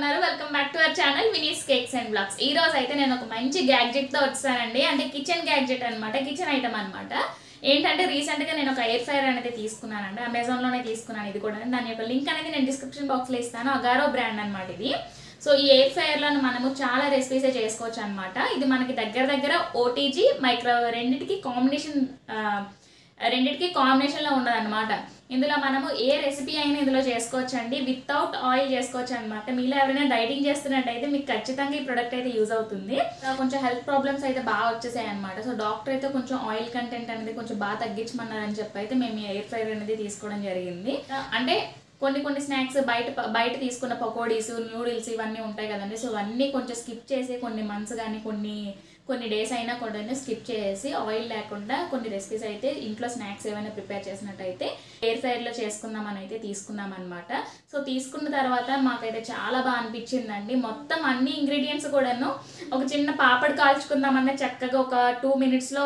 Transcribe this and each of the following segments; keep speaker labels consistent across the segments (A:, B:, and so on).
A: ఉన్నారు welcome back to our channel Vini's cakes and blogs. ఈ రోజు అయితే నేను ఒక మంచి గ్యాడ్జెట్ తో వచ్చానండి. అంటే కిచెన్ గ్యాడ్జెట్ అన్నమాట, కిచెన్ ఐటమ్ అన్నమాట. ఏంటంటే రీసెంట్ గా నేను ఒక ఎయిర్ ఫ్రైయర్ అనేది తీసుకున్నానండి, అమెజాన్ లోనే తీసుకున్నాను. ఇది కూడా దాని యొక్క లింక్ అనేది నేను డిస్క్రిప్షన్ బాక్స్ లో ఇస్తాను. అగారో బ్రాండ్ అన్నమాట ఇది. సో ఈ ఎయిర్ ఫ్రైయర్ లో మనము చాలా రెసిపీస్ చేసుకోవచ్చు అన్నమాట. ఇది మనకి దగ్గర ఓటీజీ మైక్రో రెండింటికి కాంబినేషన్ లో ఉండదు అనమాట. ఇందులో మనము ఏ రెసిపీ అయినా ఇందులో చేసుకోవచ్చు అండి, వితౌట్ ఆయిల్ చేసుకోవచ్చు అనమాట. మీలో ఎవరైనా డైటింగ్ చేస్తున్నట్టయితే మీకు ఖచ్చితంగా ఈ ప్రొడక్ట్ అయితే యూజ్ అవుతుంది. కొంచెం హెల్త్ ప్రాబ్లమ్స్ అయితే బాగా వచ్చేసాయి అనమాట. సో డాక్టర్ అయితే కొంచెం ఆయిల్ కంటెంట్ అనేది కొంచెం బాగా తగ్గించమన్నారని చెప్పి అయితే మేము ఈ ఎయిర్ ఫ్రైయర్ అనేది తీసుకోవడం జరిగింది. అంటే కొన్ని స్నాక్స్ బయట తీసుకున్న పకోడీస్, నూడిల్స్ ఇవన్నీ ఉంటాయి కదండి. సో ఇవన్నీ కొంచెం స్కిప్ చేసి కొన్ని మంత్స్ కానీ కొన్ని డేస్ అయినా కూడా స్కిప్ చేసి ఆయిల్ లేకుండా కొన్ని రెసిపీస్ అయితే ఇంట్లో స్నాక్స్ ఏమైనా ప్రిపేర్ చేసినట్టయితే ఎయిర్ ఫ్రైయర్లో చేసుకుందామని అయితే తీసుకున్నాం అనమాట. సో తీసుకున్న తర్వాత మాకైతే చాలా బాగా అనిపించిందండి. మొత్తం అన్ని ఇంగ్రీడియంట్స్ కూడాను ఒక చిన్న పాపడ్ కాల్చుకుందామన్నా చక్కగా ఒక 2 minutesలో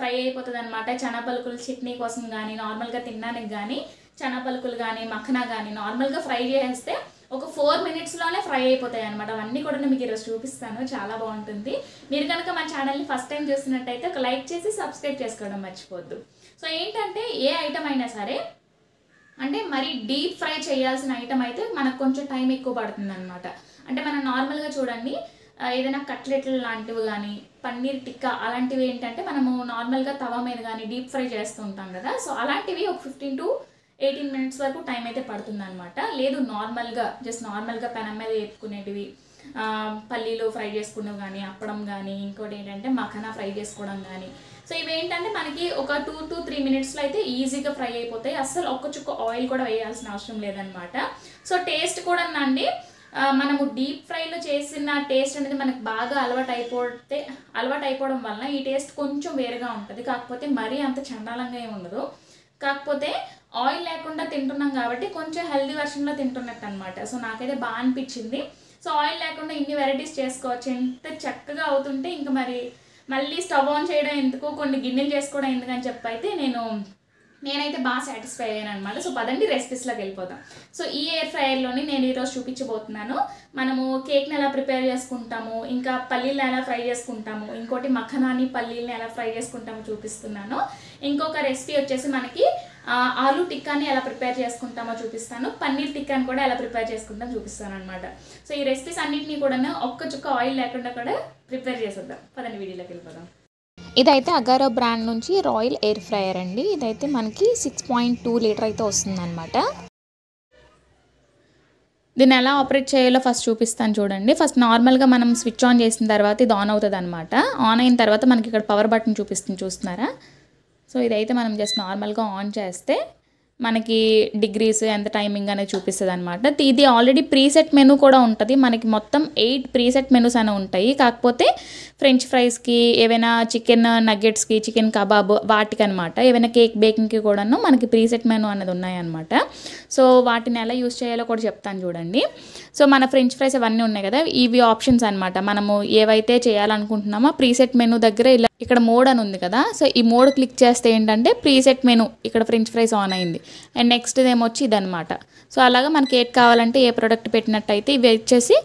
A: ఫ్రై అయిపోతుంది అనమాట. చనపలుకులు చట్నీ కోసం కానీ, నార్మల్గా తినడానికి కానీ చనపలుకులు కానీ మఖనా కానీ నార్మల్గా ఫ్రై చేస్తే ఒక 4 minutesలోనే ఫ్రై అయిపోతాయి అనమాట. అవన్నీ కూడా మీకు ఈరోజు చూపిస్తాను, చాలా బాగుంటుంది. మీరు కనుక మన ఛానల్ని ఫస్ట్ టైం చూస్తున్నట్టయితే ఒక లైక్ చేసి సబ్స్క్రైబ్ చేసుకోవడం మర్చిపోద్దు. సో ఏంటంటే ఏ ఐటమ్ అయినా సరే అంటే మరి డీప్ ఫ్రై చేయాల్సిన ఐటమ్ అయితే మనకు కొంచెం టైం ఎక్కువ పడుతుంది అనమాట. అంటే మనం నార్మల్గా చూడండి ఏదైనా కట్లెట్లు లాంటివి కానీ పన్నీర్ టిక్కా అలాంటివి ఏంటంటే మనము నార్మల్గా తవా మీద కానీ డీప్ ఫ్రై చేస్తూ ఉంటాం కదా. సో అలాంటివి ఒక 15 to 18 minutes వరకు టైం అయితే పడుతుంది అనమాట. లేదు నార్మల్గా పెనం మీద వేపుకునేటివి, పల్లీలు ఫ్రై చేసుకునేవి కానీ, అప్పడం కానీ, ఇంకోటి ఏంటంటే మఖనా ఫ్రై చేసుకోవడం కానీ. సో ఇవి ఏంటంటే మనకి ఒక 2 to 3 minutesలో అయితే ఈజీగా ఫ్రై అయిపోతాయి. అస్సలు ఒక్క చుక్క ఆయిల్ కూడా వేయాల్సిన అవసరం లేదనమాట. సో టేస్ట్ కూడా అండి మనము డీప్ ఫ్రైలో చేసిన టేస్ట్ అనేది మనకు బాగా అలవాటు అయిపోవడం వలన ఈ టేస్ట్ కొంచెం వేరుగా ఉంటుంది. కాకపోతే మరీ అంత చండాలంగా ఏమి ఉండదు. కాకపోతే ఆయిల్ లేకుండా తింటున్నాం కాబట్టి కొంచెం హెల్దీ వెర్షన్లో తింటున్నట్టు అనమాట. సో నాకైతే బాగా అనిపించింది. సో ఆయిల్ లేకుండా ఇన్ని వెరైటీస్ చేసుకోవచ్చు. ఎంత చక్కగా అవుతుంటే ఇంకా మళ్ళీ స్టవ్ ఆన్ చేయడం ఎందుకు, కొన్ని గిన్నెలు చేసుకోవడం ఎందుకని చెప్పి అయితే నేనైతే బాగా సాటిస్ఫై అయ్యాను అనమాట. సో పదండి రెసిపీస్లోకి వెళ్ళిపోతాం. సో ఈ ఎయిర్ ఫ్రైయర్లోని నేను ఈరోజు చూపించబోతున్నాను. మనము కేక్ని ఎలా ప్రిపేర్ చేసుకుంటాము, ఇంకా పల్లీలను ఎలా ఫ్రై చేసుకుంటాము, ఇంకోటి మఖనాని పల్లీలను ఎలా ఫ్రై చేసుకుంటామో చూపిస్తున్నాను. ఇంకొక రెసిపీ వచ్చేసి మనకి ఆలూ టిక్కాని ఎలా ప్రిపేర్ చేసుకుంటామో చూపిస్తాను. పన్నీర్ టిక్కాని కూడా ఎలా ప్రిపేర్ చేసుకుంటామో చూపిస్తాను అనమాట. సో ఈ రెసిపీస్ అన్నింటినీ కూడా ఒక్క చుక్క ఆయిల్ లేకుండా కూడా ప్రిపేర్ చేసేద్దాం. పదండి వీడియోలోకి వెళ్ళిపోదాం.
B: ఇదైతే అగారో బ్రాండ్ నుంచి రాయల్ ఎయిర్ ఫ్రైయర్ అండి. ఇదైతే మనకి 6.2 లీటర్ అయితే వస్తుందన్నమాట. దీన్ని ఎలా ఆపరేట్ చేయాలో ఫస్ట్ చూపిస్తాను చూడండి. ఫస్ట్ నార్మల్గా మనం స్విచ్ ఆన్ చేసిన తర్వాత ఇది ఆన్ అవుతుంది అనమాట. ఆన్ అయిన తర్వాత మనకి ఇక్కడ పవర్ బటన్ చూస్తున్నారా. సో ఇదైతే మనం జస్ట్ నార్మల్గా ఆన్ చేస్తే మనకి డిగ్రీస్ ఎంత టైమింగ్ అనేది చూపిస్తుంది అనమాట. ఇది ఆల్రెడీ ప్రీసెట్ మెనూ కూడా ఉంటుంది. మనకి మొత్తం 8 ప్రీసెట్ మెనూస్ అనేవి ఉంటాయి. కాకపోతే ఫ్రెంచ్ ఫ్రైస్కి, ఏవైనా చికెన్ నగ్గెట్స్కి, చికెన్ కబాబ్ వాటికి అనమాట, ఏవైనా కేక్ బేకింగ్కి కూడాను మనకి ప్రీసెట్ మెనూ అనేది ఉన్నాయన్నమాట. సో వాటిని ఎలా యూజ్ చేయాలో కూడా చెప్తాను చూడండి. సో మన ఫ్రెంచ్ ఫ్రైస్ అవన్నీ ఉన్నాయి కదా, ఇవి ఆప్షన్స్ అనమాట. మనము ఏవైతే చేయాలనుకుంటున్నామో ప్రీసెట్ మెనూ దగ్గర ఇక్కడ మోడ్ అని ఉంది కదా. సో ఈ మోడ్ క్లిక్ చేస్తే ఏంటంటే ప్రీసెట్ మెనూ ఇక్కడ ఫ్రెంచ్ ఫ్రైస్ ఆన్ అయింది. అండ్ నెక్స్ట్ ఏమొచ్చి ఇదనమాట. సో అలాగా మనకి ఏది కావాలంటే ఏ ప్రోడక్ట్ పెట్టినట్టయితే ఇవి వచ్చేసి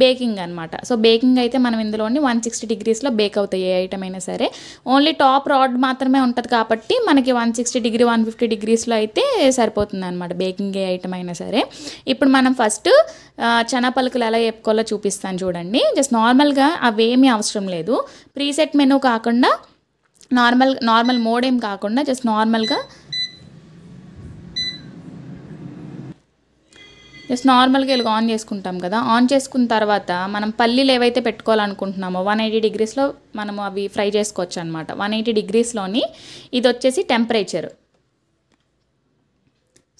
B: బేకింగ్ అనమాట. సో బేకింగ్ అయితే మనం ఇందులోని 160 degreesలో బేక్ అవుతాయి ఏ ఐటమ్ అయినా సరే. ఓన్లీ టాప్ రాడ్ మాత్రమే ఉంటుంది కాబట్టి మనకి 160 degree 150 degreesలో అయితే సరిపోతుంది అనమాట బేకింగ్ ఏ ఐటమ్ అయినా సరే. ఇప్పుడు మనం ఫస్ట్ చనపలుకులు ఎలా వేపుకోవాలో చూపిస్తాను చూడండి. జస్ట్ నార్మల్గా అవేమీ అవసరం లేదు. ప్రీసెట్ మెనూ కాకుండా నార్మల్ మోడ్ ఏం కాకుండా జస్ట్ నార్మల్గా ఇలా ఆన్ చేసుకుంటాం కదా. ఆన్ చేసుకున్న తర్వాత మనం పల్లీలు ఏవైతే పెట్టుకోవాలనుకుంటున్నామో 180 degreesలో మనము అవి ఫ్రై చేసుకోవచ్చు అనమాట. 180 degreesలోని ఇది వచ్చేసి టెంపరేచర్.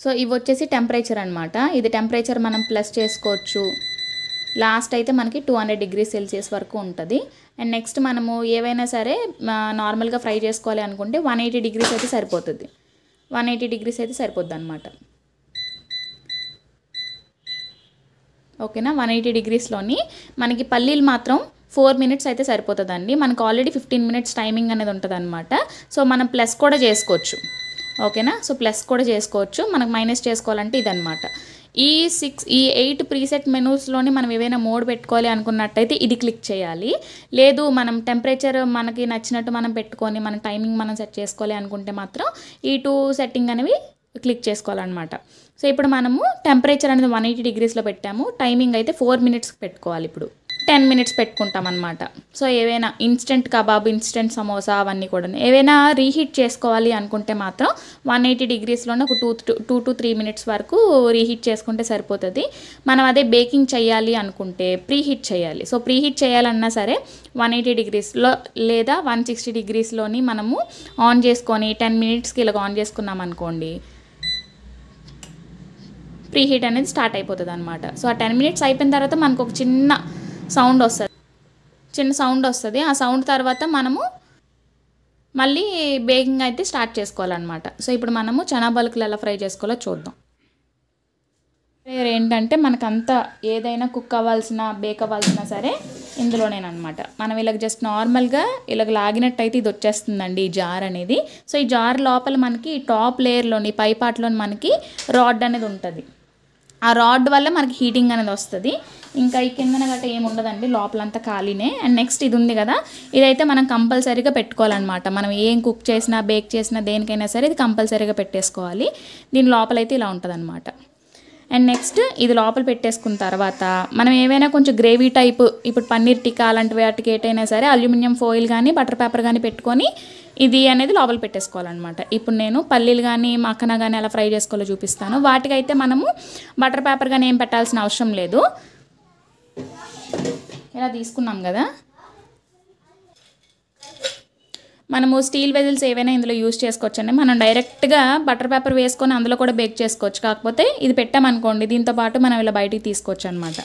B: సో ఇవి వచ్చేసి టెంపరేచర్ అనమాట. ఇది టెంపరేచర్ మనం ప్లస్ చేసుకోవచ్చు. లాస్ట్ అయితే మనకి 200 degrees Celsius వరకు ఉంటుంది. అండ్ నెక్స్ట్ మనము ఏవైనా సరే నార్మల్గా ఫ్రై చేసుకోవాలి అనుకుంటే 180 degrees అయితే సరిపోతుంది. 180 degrees అయితే సరిపోద్ది అనమాట. ఓకేనా. 180 degreesలోని మనకి పల్లీలు మాత్రం 4 minutes అయితే సరిపోతుందండి. మనకు ఆల్రెడీ 15 minutes టైమింగ్ అనేది ఉంటుంది అనమాట. సో మనం ప్లస్ కూడా చేసుకోవచ్చు. ఓకేనా. సో ప్లస్ కూడా చేసుకోవచ్చు, మనకు మైనస్ చేసుకోవాలంటే ఇదనమాట. ఈ 8 ప్రీసెట్ మెనూస్లోని మనం ఏవైనా మోడ్ పెట్టుకోవాలి అనుకున్నట్టయితే ఇది క్లిక్ చేయాలి. లేదు మనం టెంపరేచర్ మనకి నచ్చినట్టు మనం పెట్టుకొని మన టైమింగ్ మనం సెట్ చేసుకోవాలి అనుకుంటే మాత్రం ఈ 2 సెట్టింగ్ అనేవి క్లిక్ చేసుకోవాలన్నమాట. సో ఇప్పుడు మనము టెంపరేచర్ అనేది 180 degreesలో పెట్టాము. టైమింగ్ అయితే 4 minutes పెట్టుకోవాలి. ఇప్పుడు 10 minutes పెట్టుకుంటాం అనమాట. సో ఏవైనా ఇన్స్టెంట్ కబాబ్, ఇన్స్టెంట్ సమోసా అవన్నీ కూడా ఏవైనా రీహీట్ చేసుకోవాలి అనుకుంటే మాత్రం 180 degreesలోనే ఒక 2 to 3 minutes వరకు రీహీట్ చేసుకుంటే సరిపోతుంది. మనం అదే బేకింగ్ చేయాలి అనుకుంటే ప్రీహీట్ చేయాలి. సో ప్రీహీట్ చేయాలన్నా సరే 180 degreesలో లేదా 160 degreesలోని మనము ఆన్ చేసుకొని 10 minutesకి ఇలా ఆన్ చేసుకున్నాం అనుకోండి, ప్రీహీట్ అనేది స్టార్ట్ అయిపోతుంది అనమాట. సో ఆ 10 minutes అయిపోయిన తర్వాత మనకు ఒక చిన్న సౌండ్ వస్తుంది. ఆ సౌండ్ తర్వాత మనము మళ్ళీ బేకింగ్ అయితే స్టార్ట్ చేసుకోవాలన్నమాట. సో ఇప్పుడు మనము చనా పలుకులు ఎలా ఫ్రై చేసుకోవాలో చూద్దాం. ఏంటంటే మనకంతా ఏదైనా కుక్ అవ్వాల్సిన బేక్ అవ్వాల్సిన సరే ఇందులోనేనమాట. మనం ఇలాగ జస్ట్ నార్మల్గా ఇలాగ లాగినట్టయితే ఇది వచ్చేస్తుందండి ఈ జార్ అనేది. సో ఈ జార్ లోపల మనకి టాప్ లేయర్లోని పై పార్ట్లోని మనకి రాడ్ అనేది ఉంటుంది. ఆ రాడ్ వల్ల మనకి హీటింగ్ అనేది వస్తుంది. ఇంకా ఈ కిందన గట్ట ఏమి ఉండదండి, లోపలంతా ఖాళీనే. అండ్ నెక్స్ట్ ఇది ఉంది కదా, ఇదైతే మనం కంపల్సరీగా పెట్టుకోవాలన్నమాట. మనం ఏం కుక్ చేసినా బేక్ చేసినా దేనికైనా సరే ఇది కంపల్సరీగా పెట్టేసుకోవాలి. దీని లోపలైతే ఇలా ఉంటుంది అనమాట. అండ్ నెక్స్ట్ ఇది లోపల పెట్టేసుకున్న తర్వాత మనం ఏవైనా కొంచెం గ్రేవీ టైప్, ఇప్పుడు పన్నీర్ టిక్కా అలాంటి వాటికి ఏటైనా సరే అల్యూమినియం ఫాయిల్ కానీ బటర్ పేపర్ కానీ పెట్టుకొని ఇది అనేది లోపల పెట్టేసుకోవాలన్నమాట. ఇప్పుడు నేను పల్లీలు కానీ మక్కన కానీ అలా ఫ్రై చేసుకోవాలో చూపిస్తాను. వాటికైతే మనము బటర్ పేపర్ కానీ ఏం పెట్టాల్సిన అవసరం లేదు. ఇలా తీసుకున్నాం కదా, మనము స్టీల్ వెజిల్స్ ఏవైనా ఇందులో యూజ్ చేసుకోవచ్చండి. మనం డైరెక్ట్గా బటర్ పేపర్ వేసుకొని అందులో కూడా బేక్ చేసుకోవచ్చు. కాకపోతే ఇది పెట్టామనుకోండి దీంతో పాటు మనం ఇలా బయటికి తీసుకోవచ్చు అనమాట.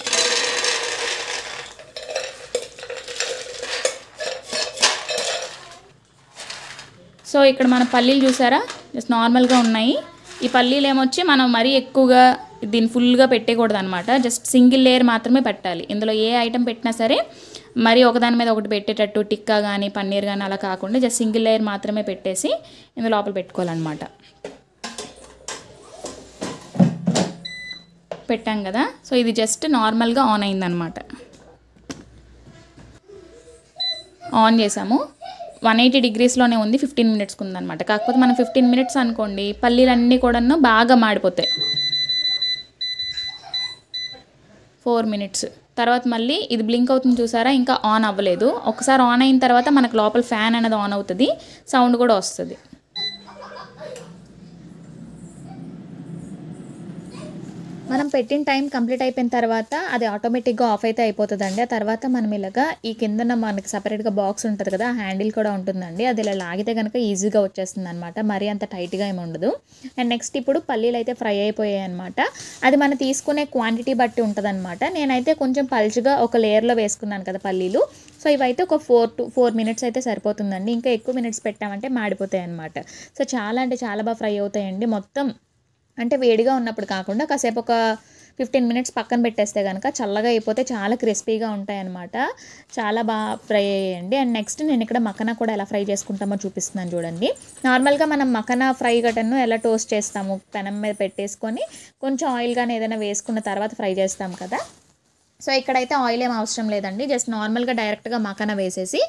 B: సో ఇక్కడ మన పల్లీలు చూసారా, జస్ట్ నార్మల్గా ఉన్నాయి. ఈ పల్లీలు ఏమొచ్చి మనం మరీ ఎక్కువగా దీన్ని ఫుల్గా పెట్టకూడదు అనమాట. జస్ట్ సింగిల్ లేయర్ మాత్రమే పెట్టాలి. ఇందులో ఏ ఐటెం పెట్టినా సరే మరి ఒకదాని మీద ఒకటి పెట్టేటట్టు టిక్కా కానీ పన్నీర్ కానీ అలా కాకుండా జస్ట్ సింగిల్ లేయర్ మాత్రమే పెట్టేసి ఇందులో లోపల పెట్టుకోవాలన్నమాట. పెట్టాం కదా, సో ఇది జస్ట్ నార్మల్గా ఆన్ అయిందనమాట. ఆన్ చేసాము, 180 degreesలోనే ఉంది, 15 minutesకి ఉందన్నమాట. కాకపోతే మనం 15 minutes అనుకోండి పల్లీలన్నీ కూడా బాగా మాడిపోతాయి. 4 minutes తర్వాత మళ్ళీ ఇది బ్లింక్ అవుతుంది చూసారా, ఇంకా ఆన్ అవ్వలేదు. ఒకసారి ఆన్ అయిన తర్వాత మనకు లోపల ఫ్యాన్ అనేది ఆన్ అవుతుంది, సౌండ్ కూడా వస్తుంది. మనం పెట్టిన టైం కంప్లీట్ అయిపోయిన తర్వాత అది ఆటోమేటిక్గా ఆఫ్ అయితే అయిపోతుందండి. ఆ తర్వాత మనం ఇలాగా ఈ కిందన మనకి సపరేట్గా బాక్స్ ఉంటుంది కదా, హ్యాండిల్ కూడా ఉంటుందండి. అది ఇలా లాగితే కనుక ఈజీగా వచ్చేస్తుంది అనమాట, మరీ అంత టైట్గా ఏమి ఉండదు. అండ్ నెక్స్ట్ ఇప్పుడు పల్లీలు అయితే ఫ్రై అయిపోయాయి అనమాట. అది మనం తీసుకునే క్వాంటిటీ బట్టి ఉంటుంది అనమాట. నేనైతే కొంచెం పల్చగా ఒక లేయర్లో వేసుకున్నాను కదా పల్లీలు. సో ఇవైతే ఒక 4 minutes అయితే సరిపోతుందండి. ఇంకా ఎక్కువ మినిట్స్ పెట్టామంటే మాడిపోతాయి అనమాట. సో చాలా అంటే చాలా బాగా ఫ్రై అవుతాయండి. మొత్తం అంటే వేడిగా ఉన్నప్పుడు కాకుండా కాసేపు ఒక 15 minutes పక్కన పెట్టేస్తే కనుక చల్లగా అయిపోతే చాలా క్రిస్పీగా ఉంటాయి అన్నమాట. చాలా బాగా ఫ్రై అయ్యాయండి. అండ్ నెక్స్ట్ నేను ఇక్కడ మక్కన కూడా ఎలా ఫ్రై చేసుకుంటామో చూపిస్తున్నాను చూడండి. నార్మల్గా మనం మక్కన ఫ్రై గటను ఎలా టోస్ట్ చేస్తాము, పెనం మీద పెట్టేసుకొని కొంచెం ఆయిల్ కానీ ఏదైనా వేసుకున్న తర్వాత ఫ్రై చేస్తాం కదా. సో ఇక్కడైతే ఆయిల్ ఏం అవసరం లేదండి, జస్ట్ నార్మల్గా డైరెక్ట్గా మక్కన వేసేసి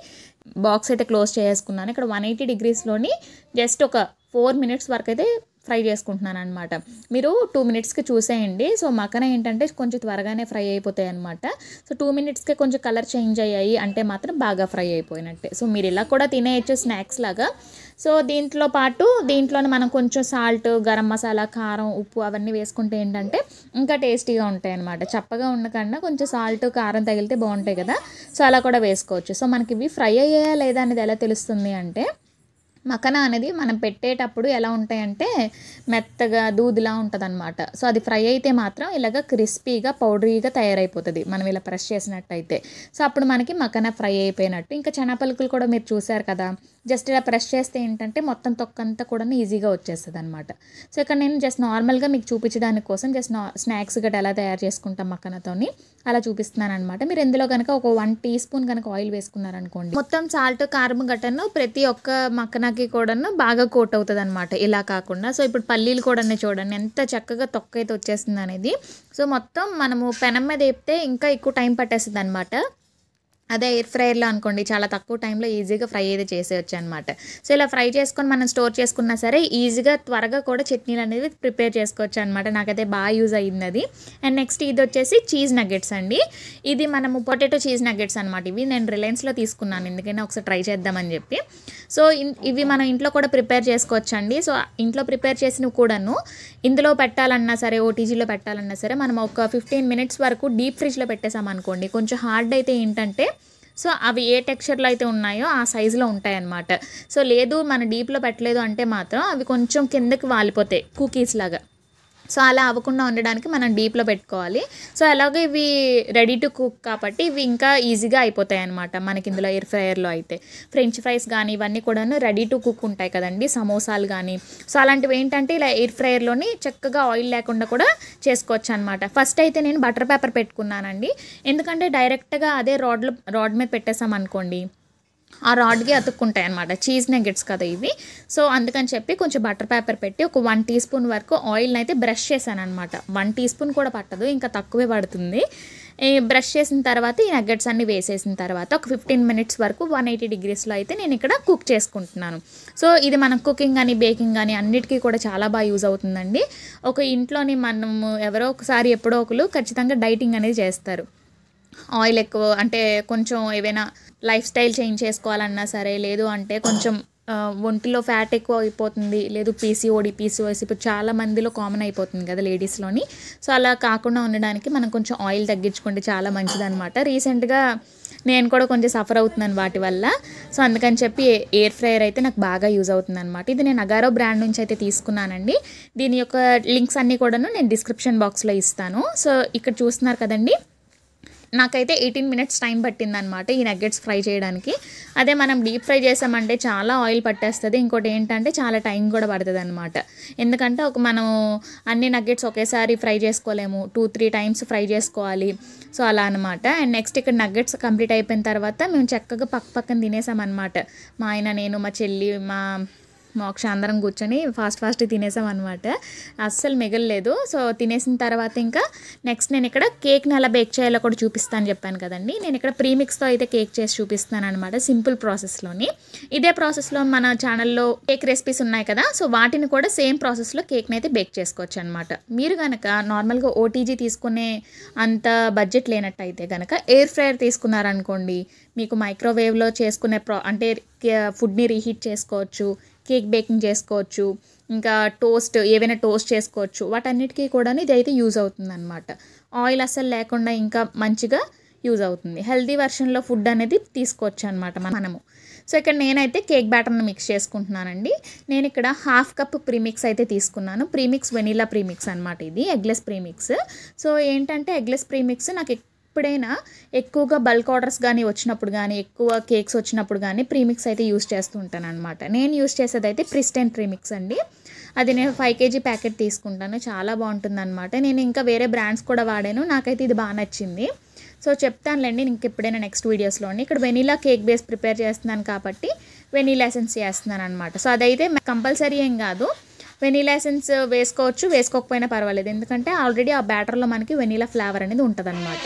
B: బాక్స్ అయితే క్లోజ్ చేసుకున్నాను. ఇక్కడ 180 degreesలోని జస్ట్ ఒక 4 minutes వరకు అయితే ఫ్రై చేసుకుంటున్నాను అనమాట. మీరు 2 minutesకి చూసేయండి. సో మక్కన ఏంటంటే కొంచెం త్వరగానే ఫ్రై అయిపోతాయి అనమాట. సో 2 minutesకే కొంచెం కలర్ చేంజ్ అయ్యాయి అంటే మాత్రం బాగా ఫ్రై అయిపోయినట్టే. సో మీరు ఇలా కూడా తినేయచ్చు స్నాక్స్ లాగా. సో దీంట్లోనే మనం కొంచెం సాల్ట్, గరం మసాలా, కారం, ఉప్పు అవన్నీ వేసుకుంటే ఏంటంటే ఇంకా టేస్టీగా ఉంటాయి అనమాట. చప్పగా ఉండకుండా కొంచెం సాల్ట్, కారం తగిలితే బాగుంటాయి కదా. సో అలా కూడా వేసుకోవచ్చు. సో మనకి ఇవి ఫ్రై అయ్యాయా లేదా అనేది ఎలా తెలుస్తుంది అంటే మక్కన అనేది మనం పెట్టేటప్పుడు ఎలా ఉంటాయంటే మెత్తగా దూదిలా ఉంటుంది అనమాట. సో అది ఫ్రై అయితే మాత్రం ఇలాగ క్రిస్పీగా పౌడరీగా తయారైపోతుంది మనం ఇలా ప్రెస్ చేసినట్టయితే. సో అప్పుడు మనకి మక్కన ఫ్రై అయిపోయినట్టు. ఇంకా చనా పలుకులు కూడా మీరు చూసారు కదా, జస్ట్ ఇలా ప్రెస్ చేస్తే ఏంటంటే మొత్తం తొక్కంతా కూడా ఈజీగా వచ్చేస్తుంది అనమాట. సో ఇక్కడ నేను జస్ట్ నార్మల్గా మీకు చూపించడానికి కోసం జస్ట్ స్నాక్స్ గట్రా ఎలా తయారు చేసుకుంటాం మక్కనతోని అలా చూపిస్తున్నాను అనమాట. మీరు ఇందులో కనుక ఒక 1 టీ స్పూన్ కనుక ఆయిల్ వేసుకున్నారనుకోండి, మొత్తం సాల్ట్ కారం గట్టను ప్రతి ఒక్క మక్కనకి కూడా బాగా కోట్ అవుతుంది అనమాట. ఇలా కాకుండా సో ఇప్పుడు పల్లీలు కూడా చూడండి ఎంత చక్కగా తొక్క అయితే వచ్చేస్తుంది అనేది. సో మొత్తం మనము పెనం మీద వేపితే ఇంకా ఎక్కువ టైం పట్టేస్తుంది అనమాట. అదే ఎయిర్ ఫ్రైయర్లో అనుకోండి చాలా తక్కువ టైంలో ఈజీగా ఫ్రై అయితే చేసేయచ్చు అనమాట. సో ఇలా ఫ్రై చేసుకొని మనం స్టోర్ చేసుకున్నా సరే ఈజీగా త్వరగా కూడా చట్నీలు అనేది ప్రిపేర్ చేసుకోవచ్చు అనమాట. నాకైతే బాగా యూజ్ అయ్యింది అది. అండ్ నెక్స్ట్ ఇది వచ్చేసి చీజ్ నగ్గెట్స్ అండి. ఇది మనము పొటాటో చీజ్ నగ్గెట్స్ అనమాట. ఇవి నేను రిలయన్స్లో తీసుకున్నాను ఎందుకైనా ఒకసారి ట్రై చేద్దామని చెప్పి. సో ఇవి మనం ఇంట్లో కూడా ప్రిపేర్ చేసుకోవచ్చు అండి. సో ఇంట్లో ప్రిపేర్ చేసినవి కూడాను ఇందులో పెట్టాలన్నా సరే ఓటీజీలో పెట్టాలన్నా సరే మనం ఒక 15 మినిట్స్ వరకు డీప్ ఫ్రిడ్జ్లో పెట్టేసామనుకోండి, కొంచెం హార్డ్ అయితే ఏంటంటే సో అవి ఏ టెక్స్చర్లో అయితే ఉన్నాయో ఆ సైజులో ఉంటాయన్నమాట. సో లేదు మన డీప్లో పెట్టలేదు అంటే మాత్రం అవి కొంచెం కిందకి వాలిపోతాయి కుకీస్ లాగా. సో అలా అవ్వకుండా ఉండడానికి మనం డీప్లో పెట్టుకోవాలి. సో అలాగే ఇవి రెడీ టు కుక్ కాబట్టి ఇవి ఇంకా ఈజీగా అయిపోతాయి అనమాట మనకి ఇందులో ఎయిర్ ఫ్రైయర్లో అయితే. ఫ్రెంచ్ ఫ్రైస్ కానీ ఇవన్నీ కూడా రెడీ టు కుక్ ఉంటాయి కదండి, సమోసాలు కానీ. సో అలాంటివి ఏంటంటే ఇలా ఎయిర్ ఫ్రైయర్లోని చక్కగా ఆయిల్ లేకుండా కూడా చేసుకోవచ్చు అనమాట. ఫస్ట్ అయితే నేను బటర్ పేపర్ పెట్టుకున్నానండి, ఎందుకంటే డైరెక్ట్గా అదే రాడ్ మీద పెట్టేసాం అనుకోండి ఆ రాడ్కి అతుక్కుంటాయి అనమాట. చీజ్ నగ్గెట్స్ కదా ఇవి. సో అందుకని చెప్పి కొంచెం బటర్ పేపర్ పెట్టి ఒక 1 టీ స్పూన్ వరకు ఆయిల్ని అయితే బ్రష్ చేశాను అనమాట. 1 టీ స్పూన్ కూడా పట్టదు, ఇంకా తక్కువే పడుతుంది. ఈ బ్రష్ చేసిన తర్వాత ఈ నగ్గెట్స్ అన్ని వేసేసిన తర్వాత ఒక 15 మినిట్స్ వరకు 180 డిగ్రీస్లో అయితే నేను ఇక్కడ కుక్ చేసుకుంటున్నాను. సో ఇది మనం కుకింగ్ కానీ బేకింగ్ కానీ అన్నిటికీ కూడా చాలా బాగా యూజ్ అవుతుందండి. ఒక ఇంట్లోని మనము ఎవరో ఒకసారి ఎప్పుడో ఒకరు ఖచ్చితంగా డైటింగ్ అనేది చేస్తారు. ఆయిల్ ఎక్కువ అంటే కొంచెం ఏవైనా లైఫ్ స్టైల్ చేంజ్ చేసుకోవాలన్నా సరే, లేదు అంటే కొంచెం ఒంటిలో ఫ్యాట్ ఎక్కువ అయిపోతుంది, లేదు పీసీఓఎస్ ఇప్పుడు చాలా మందిలో కామన్ అయిపోతుంది కదా లేడీస్లోని. సో అలా కాకుండా ఉండడానికి మనం కొంచెం ఆయిల్ తగ్గించుకుంటే చాలా మంచిదన్నమాట. రీసెంట్గా నేను కూడా కొంచెం సఫర్ అవుతున్నాను వాటి వల్ల. సో అందుకని చెప్పి ఎయిర్ ఫ్రైయర్ అయితే నాకు బాగా యూజ్ అవుతుంది అనమాట. ఇది నేను అగారో బ్రాండ్ నుంచి అయితే తీసుకున్నానండి. దీని యొక్క లింక్స్ అన్నీ కూడాను నేను డిస్క్రిప్షన్ బాక్స్లో ఇస్తాను. సో ఇక్కడ చూస్తున్నారు కదండి, నాకైతే 18 మినిట్స్ టైం పట్టిందనమాట ఈ నగ్గెట్స్ ఫ్రై చేయడానికి. అదే మనం డీప్ ఫ్రై చేసామంటే చాలా ఆయిల్ పట్టేస్తుంది. ఇంకోటి ఏంటంటే చాలా టైం కూడా పడుతుంది అనమాట. ఎందుకంటే మనం అన్ని నగ్గెట్స్ ఒకేసారి ఫ్రై చేసుకోలేము, 2-3 టైమ్స్ ఫ్రై చేసుకోవాలి. సో అలా అనమాట. అండ్ నెక్స్ట్ ఇక్కడ నగ్గెట్స్ కంప్లీట్ అయిపోయిన తర్వాత మేము చక్కగా పక్కన తినేసామన్నమాట. మా ఆయన, నేను, మా చెల్లి, మా మోక్ష అందరం కూర్చొని ఫాస్ట్ తినేసాం అనమాట. అస్సలు మిగలలేదు. సో తినేసిన తర్వాత ఇంకా నెక్స్ట్ నేను ఇక్కడ కేక్ని ఎలా బేక్ చేయాలో కూడా చూపిస్తాను చెప్పాను కదండి. నేను ఇక్కడ ప్రీమిక్స్తో అయితే కేక్ చేసి చూపిస్తాను అనమాట, సింపుల్ ప్రాసెస్లోని. ఇదే ప్రాసెస్లో మన ఛానల్లో కేక్ రెసిపీస్ ఉన్నాయి కదా, సో వాటిని కూడా సేమ్ ప్రాసెస్లో కేక్ని అయితే బేక్ చేసుకోవచ్చు అనమాట. మీరు కనుక నార్మల్గా ఓటీజీ తీసుకునే అంత బడ్జెట్ లేనట్టయితే కనుక ఎయిర్ ఫ్రైయర్ తీసుకున్నారనుకోండి, మీకు మైక్రోవేవ్లో చేసుకునే అంటే ఫుడ్ని రీహీట్ చేసుకోవచ్చు, కేక్ బేకింగ్ చేసుకోవచ్చు, ఇంకా ఏవైనా టోస్ట్ చేసుకోవచ్చు. వాటన్నిటికీ కూడా ఇది అయితే యూజ్ అవుతుంది అనమాట. ఆయిల్ అస్సలు లేకుండా ఇంకా మంచిగా యూజ్ అవుతుంది. హెల్తీ వెర్షన్లో ఫుడ్ అనేది తీసుకోవచ్చు అనమాట మనము. సో ఇక్కడ నేనైతే కేక్ బ్యాటర్ని మిక్స్ చేసుకుంటున్నానండి. నేను ఇక్కడ 1/2 కప్ ప్రీమిక్స్ అయితే తీసుకున్నాను. ప్రీమిక్స్ వెనీలా ప్రీమిక్స్ అనమాట, ఇది ఎగ్లెస్ ప్రీమిక్స్. సో ఏంటంటే ఎగ్లెస్ ప్రీమిక్స్ నాకు ఎప్పుడైనా ఎక్కువగా బల్క్ ఆర్డర్స్ కానీ వచ్చినప్పుడు కానీ, ఎక్కువ కేక్స్ వచ్చినప్పుడు కానీ ప్రీమిక్స్ అయితే యూస్ చేస్తూ ఉంటాను అనమాట. నేను యూస్ చేసేది అయితే ప్రిస్టైన్ ప్రీమిక్స్ అండి. అది నేను 5 kg ప్యాకెట్ తీసుకుంటాను, చాలా బాగుంటుంది అనమాట. నేను ఇంకా వేరే బ్రాండ్స్ కూడా వాడాను, నాకైతే ఇది బాగా నచ్చింది. సో చెప్తానులేండి ఇంక ఎప్పుడైనా నెక్స్ట్ వీడియోస్లోని. ఇక్కడ వెనీలా కేక్ బేస్ ప్రిపేర్ చేస్తున్నాను కాబట్టి వెనీలా ఎసెన్స్ చేస్తున్నాను అనమాట. సో అదైతే కంపల్సరీ ఏం కాదు, వెనీలా ఎసెన్స్ వేసుకోవచ్చు, వేసుకోకపోయినా పర్వాలేదు, ఎందుకంటే ఆల్రెడీ ఆ బ్యాటర్లో మనకి వెనీలా ఫ్లేవర్ అనేది ఉంటుంది అనమాట.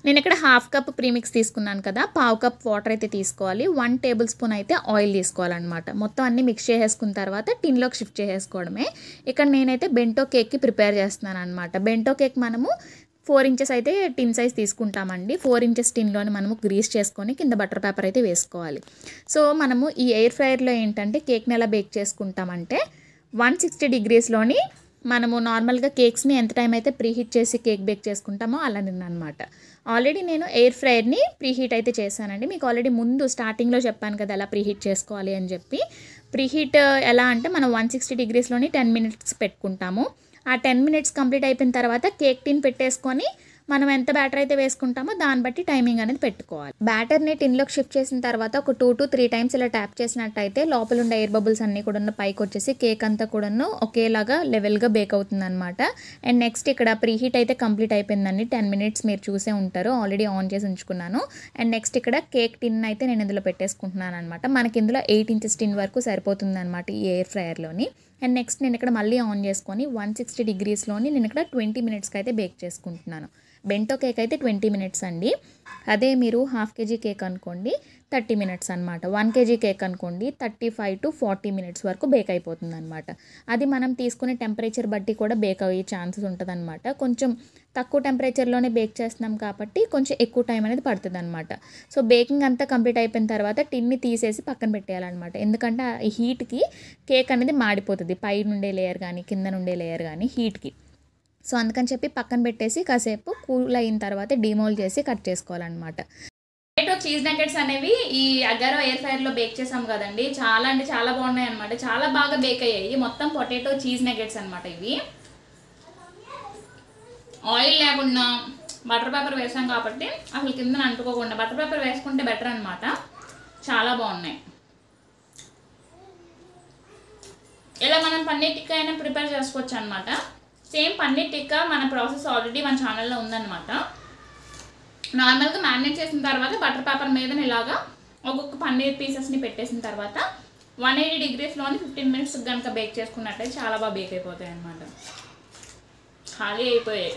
B: నేను ఇక్కడ 1/2 కప్ ప్రీమిక్స్ తీసుకున్నాను కదా, 1/2 కప్ వాటర్ అయితే తీసుకోవాలి, 1 టేబుల్ స్పూన్ అయితే ఆయిల్ తీసుకోవాలన్నమాట. మొత్తం అన్నీ మిక్స్ చేసేసుకున్న తర్వాత టిన్లోకి షిఫ్ట్ చేసేసుకోవడమే. ఇక్కడ నేనైతే బెంటో కేక్కి ప్రిపేర్ చేస్తున్నాను అనమాట. బెంటో కేక్ మనము 4 ఇంచెస్ అయితే టిన్ సైజ్ తీసుకుంటామండి. 4 ఇంచెస్ టిన్లోని మనము గ్రీస్ చేసుకొని కింద బటర్ పేపర్ అయితే వేసుకోవాలి. సో మనము ఈ ఎయిర్ ఫ్రైయర్లో ఏంటంటే కేక్ని ఎలా బేక్ చేసుకుంటామంటే 160 డిగ్రీస్లోని మనము నార్మల్గా కేక్స్ని ఎంత టైం అయితే ప్రీహీట్ చేసి కేక్ బేక్ చేసుకుంటామో అలానే అనమాట. ఆల్రెడీ నేను ఎయిర్ ఫ్రైయర్ని ప్రీహీట్ అయితే చేశానండి. మీకు ఆల్రెడీ ముందు స్టార్టింగ్లో చెప్పాను కదా ఎలా ప్రీహీట్ చేసుకోవాలి అని చెప్పి. ప్రీహీట్ ఎలా అంటే మనం 160 డిగ్రీస్లోని 10 మినిట్స్ పెట్టుకుంటాము. ఆ 10 మినిట్స్ కంప్లీట్ అయిపోయిన తర్వాత కేక్ టిన్ పెట్టేసుకొని మనం ఎంత బ్యాటర్ అయితే వేసుకుంటామో దాన్ని బట్టి టైమింగ్ అనేది పెట్టుకోవాలి. బ్యాటర్ని టిన్లోకి షిఫ్ట్ చేసిన తర్వాత ఒక 2 to 3 టైమ్స్ ఇలా ట్యాప్ చేసినట్టయితే లోపల ఉండే ఎయిర్ బబుల్స్ అన్నీ కూడా పైకి వచ్చేసి కేక్ అంతా కూడా ఒకేలాగా లెవెల్గా బేక్ అవుతుంది అనమాట. అండ్ నెక్స్ట్ ఇక్కడ ప్రీహీట్ అయితే కంప్లీట్ అయిపోయిందండి. 10 minutes మీరు చూసే ఉంటారు, ఆల్రెడీ ఆన్ చేసి ఉంచుకున్నాను. అండ్ నెక్స్ట్ ఇక్కడ కేక్ టిన్ అయితే నేను ఇందులో పెట్టేసుకుంటున్నాను అనమాట. మనకి ఇందులో 8 inches టిన్ వరకు సరిపోతుంది అనమాట ఈ ఎయిర్ ఫ్రైయర్లోని. అండ్ నెక్స్ట్ నేను ఇక్కడ మళ్ళీ ఆన్ చేసుకొని 160 degreesలోని నేను ఇక్కడ 20 minutesకి అయితే బేక్ చేసుకుంటున్నాను. బెంటో కేక్ అయితే 20 minutes అండి. అదే మీరు 1/2 kg కేక్ అనుకోండి 30 minutes అనమాట. 1 kg కేక్ అనుకోండి 35 to 40 minutes వరకు బేక్ అయిపోతుంది అనమాట. అది మనం తీసుకునే టెంపరేచర్ బట్టి కూడా బేక్ అయ్యే ఛాన్సెస్ ఉంటుంది అనమాట. కొంచెం తక్కువ టెంపరేచర్లోనే బేక్ చేస్తున్నాం కాబట్టి కొంచెం ఎక్కువ టైం అనేది పడుతుంది అనమాట. సో బేకింగ్ అంతా కంప్లీట్ అయిపోయిన తర్వాత టిన్ని తీసేసి పక్కన పెట్టేయాలన్నమాట. ఎందుకంటే ఈ హీట్కి కేక్ అనేది మాడిపోతుంది, పై నుండే లేయర్ కానీ కింద నుండే లేయర్ కానీ హీట్కి. సో అందుకని చెప్పి పక్కన పెట్టేసి కాసేపు కూల్ అయిన తర్వాత డిమోల్డ్ చేసి కట్ చేసుకోవాలన్నమాట.
A: పొటాటో చీజ్ నగెట్స్ అనేవి ఈ అగారో ఎయిర్ ఫ్రైయర్లో బేక్ చేసాం కదండి, చాలా అంటే చాలా బాగున్నాయి అనమాట. చాలా బాగా బేక్ అయ్యాయి. మొత్తం పొటాటో చీజ్ నగెట్స్ అనమాట ఇవి. ఆయిల్ లేకుండా బటర్ పేపర్ వేసాం కాబట్టి అసలు కింద అంటుకోకుండా బటర్ పేపర్ వేసుకుంటే బెటర్ అనమాట. చాలా బాగున్నాయి. ఇలా మనం పన్నీర్ టిక్కా అయినా ప్రిపేర్ చేసుకోవచ్చు అనమాట. సేమ్ పన్నీర్ టిక్కా మన ప్రాసెస్ ఆల్రెడీ మన ఛానల్లో ఉందన్నమాట. నార్మల్గా మ్యారినేట్ చేసిన తర్వాత బటర్ పేపర్ మీద ఇలాగా ఒక్కొక్క పన్నీర్ పీసెస్ని పెట్టేసిన తర్వాత 180 degreesలోని 15 minutes కనుక బేక్ చేసుకున్నట్టయితే చాలా బాగా బేక్ అయిపోతాయి అన్నమాట. ఖాళీ అయిపోయాయి.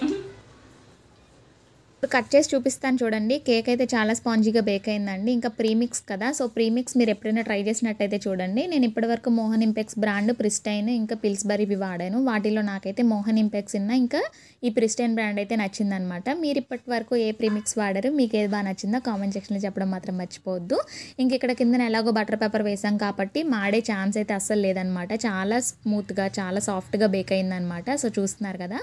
B: ఇప్పుడు కట్ చేసి చూపిస్తాను చూడండి. కేక్ అయితే చాలా స్పాంజీగా బేక్ అయిందండి. ఇంకా ప్రీమిక్స్ కదా, సో ప్రీమిక్స్ మీరు ఎప్పుడైనా ట్రై చేసినట్టయితే చూడండి. నేను ఇప్పటివరకు మోహన్ ఇంపెక్స్ బ్రాండ్, ప్రిస్టైన్ ఇంకా పిల్స్బరీవి వాడాను. వాటిలో నాకైతే మోహన్ ఇంపెక్స్ ఇంకా ఈ ప్రిస్టైన్ బ్రాండ్ అయితే నచ్చిందనమాట. మీరు ఇప్పటి వరకు ఏ ప్రీమిక్స్ వాడారు, మీకు ఏది బాగా నచ్చిందో కామెంట్ సెక్షన్లో చెప్పడం మాత్రం మర్చిపోవద్దు. ఇంక ఇక్కడ కింద ఎలాగో బటర్ పేపర్ వేసాం కాబట్టి మాడే ఛాన్స్ అయితే అస్సలు లేదనమాట. చాలా స్మూత్గా చాలా సాఫ్ట్గా బేక్ అయిందనమాట. సో చూస్తున్నారు కదా.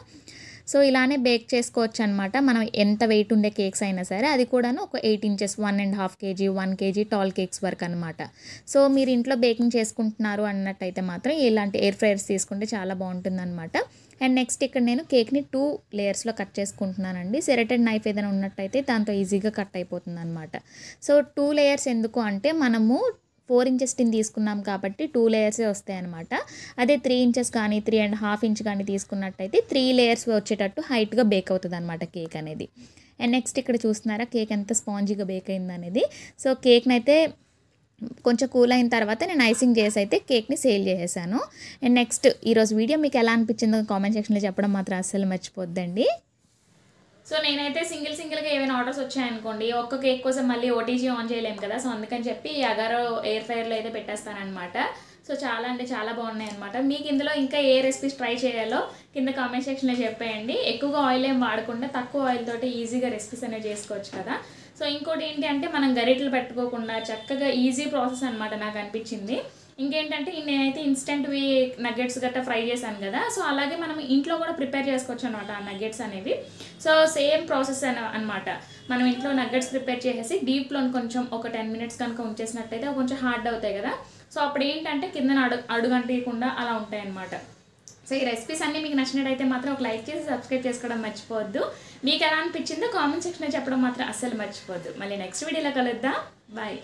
B: సో ఇలానే బేక్ చేసుకోవచ్చు అనమాట. మనం ఎంత వెయిట్ ఉండే కేక్స్ అయినా సరే, అది కూడాను ఒక 8 inches 1.5 kg 1 kg tall cakes వరకు అనమాట. సో మీరు ఇంట్లో బేకింగ్ చేసుకుంటున్నారు అన్నట్టయితే మాత్రం ఇలాంటి ఎయిర్ ఫ్రైయర్స్ తీసుకుంటే చాలా బాగుంటుంది అనమాట. అండ్ నెక్స్ట్ ఇక్కడ నేను కేక్ని 2 layers కట్ చేసుకుంటున్నానండి. సెరటెడ్ నైఫ్ ఏదైనా ఉన్నట్టయితే దాంతో ఈజీగా కట్ అయిపోతుంది అనమాట. సో 2 layers ఎందుకు అంటే మనము 4 inches టిన్ తీసుకున్నాం కాబట్టి 2 layers వస్తాయి అనమాట. అదే 3 inches కానీ 3.5 inch కానీ తీసుకున్నట్టయితే 3 layers వచ్చేటట్టు హైట్గా బేక్ అవుతుంది అనమాట కేక్ అనేది. అండ్ నెక్స్ట్ ఇక్కడ చూస్తున్నారా కేక్ ఎంత స్పాంజీగా బేక్ అయింది అనేది. సో కేక్ని అయితే కొంచెం కూల్ అయిన తర్వాత నేను ఐసింగ్ చేసి అయితే కేక్ని సేల్ చేసేసాను. అండ్ నెక్స్ట్ ఈరోజు వీడియో మీకు ఎలా అనిపించిందో కామెంట్ సెక్షన్లో చెప్పడం మాత్రం అస్సలు మర్చిపోద్దండి.
A: సో నేనైతే సింగిల్గా ఏమైనా ఆర్డర్స్ వచ్చాయనుకోండి, ఒక్క కేక్ కోసం మళ్ళీ ఓటీజీ ఆన్ చేయలేము కదా. సో అందుకని చెప్పి అగారో ఎయిర్ ఫ్రైయర్లో అయితే పెట్టేస్తానమాట. సో చాలా అంటే చాలా బాగున్నాయి అనమాట. మీకు ఇందులో ఇంకా ఏ రెసిపీస్ ట్రై చేయాలో కింద కామెంట్ సెక్షన్లో చెప్పేయండి. ఎక్కువగా ఆయిల్ ఏం వాడకుండా తక్కువ ఆయిల్ తోటి ఈజీగా రెసిపీస్ అనేవి చేసుకోవచ్చు కదా. సో ఇంకోటి ఏంటి అంటే మనం గరిటెలు పెట్టుకోకుండా చక్కగా ఈజీ ప్రాసెస్ అనమాట నాకు అనిపించింది. ఇంకేంటంటే నేనైతే ఇన్స్టెంట్వి నగ్గెట్స్ గట్రా ఫ్రై చేశాను కదా. సో అలాగే మనం ఇంట్లో కూడా ప్రిపేర్ చేసుకోవచ్చు అనమాట ఆ నగ్గెట్స్ అనేవి. సో సేమ్ ప్రాసెస్ అనమాట. మనం ఇంట్లో నగ్గెట్స్ ప్రిపేర్ చేసేసి డీప్లో కొంచెం ఒక 10 minutes కనుక ఉంచేసినట్టయితే కొంచెం హార్డ్ అవుతాయి కదా. సో అప్పుడు ఏంటంటే కింద అడుగంటకుండా అలా ఉంటాయి అనమాట. సో ఈ రెసిపీస్ అన్నీ మీకు నచ్చినట్టయితే మాత్రం ఒక లైక్ చేసి సబ్స్క్రైబ్ చేసుకోవడం మర్చిపోవద్దు. మీకు ఎలా అనిపించిందో కామెంట్ సెక్షన్లో చెప్పడం మాత్రం అస్సలు మర్చిపోవద్దు. మళ్ళీ నెక్స్ట్ వీడియోలో కలుద్దాం. బాయ్.